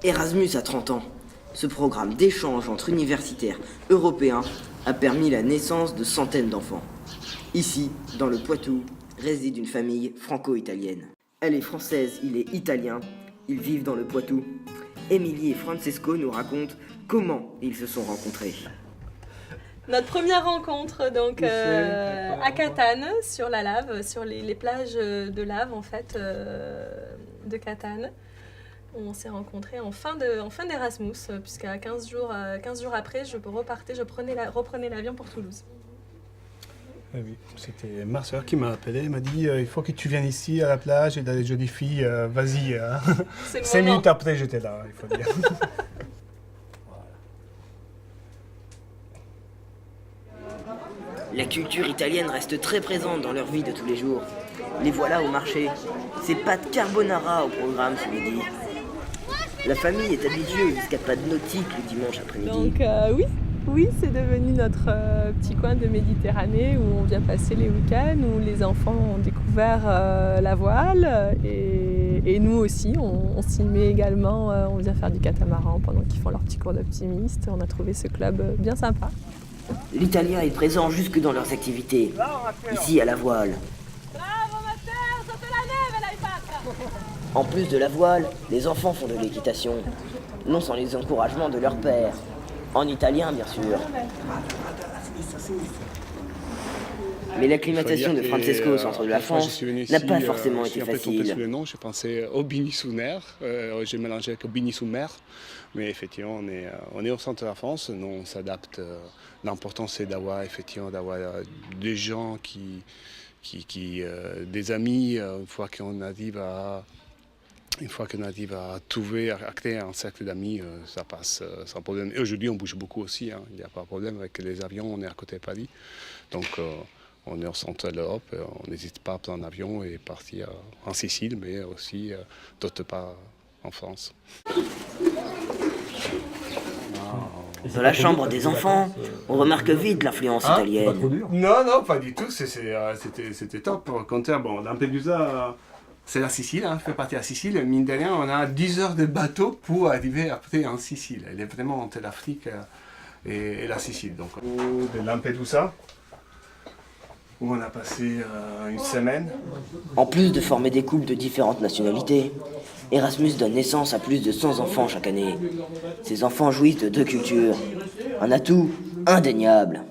Erasmus a 30 ans. Ce programme d'échange entre universitaires européens a permis la naissance de centaines d'enfants. Ici, dans le Poitou, réside une famille franco-italienne. Elle est française, il est italien, ils vivent dans le Poitou. Émilie et Francesco nous racontent comment ils se sont rencontrés. Notre première rencontre donc à Catane, sur la Lave, sur les plages de Lave en fait de Catane. On s'est rencontrés en fin d'Erasmus, puisqu'à 15 jours après, je reprenais l'avion pour Toulouse. Oui, c'était ma soeur qui m'a appelé, elle m'a dit il faut que tu viennes ici à la plage et dans les jolies filles, vas-y. Hein. 5 minutes après, j'étais là, il faut dire. La culture italienne reste très présente dans leur vie de tous les jours. Les voilà au marché. C'est pâtes carbonara au programme ce midi. La famille est habituée aux escapades nautiques le dimanche après-midi. Donc oui, c'est devenu notre petit coin de Méditerranée où on vient passer les week-ends, où les enfants ont découvert la voile et nous aussi, on s'y met également. On vient faire du catamaran pendant qu'ils font leur petit cours d'optimiste. On a trouvé ce club bien sympa. L'italien est présent jusque dans leurs activités, ici à la voile. En plus de la voile, les enfants font de l'équitation, non sans les encouragements de leur père, en italien bien sûr. Mais l'acclimatation de Francesco au centre de la France n'a pas forcément été facile. Le nom, je pensais au Bini-sous-Mer, j'ai mélangé avec au Bini-sous-Mer, mais effectivement on est au centre de la France, nous on s'adapte. L'important c'est d'avoir des gens des amis, une fois qu'on arrive à trouver, à créer un cercle d'amis, ça passe sans problème. Et aujourd'hui on bouge beaucoup aussi, hein, il n'y a pas de problème avec les avions, on est à côté de Paris, donc on est au centre de l'Europe, on n'hésite pas à prendre un avion et partir en Sicile, mais aussi d'autre part en France. Dans la chambre des enfants, on remarque vite l'influence italienne. Non, pas du tout, c'était top. Au contraire, bon, Lampedusa, c'est la Sicile, hein, fait partie de la Sicile. Mine de rien, on a 10 heures de bateau pour arriver après en Sicile. Elle est vraiment entre l'Afrique et la Sicile. Donc, de Lampedusa, où on a passé une semaine. En plus de former des couples de différentes nationalités, Erasmus donne naissance à plus de 100 enfants chaque année. Ces enfants jouissent de 2 cultures, un atout indéniable.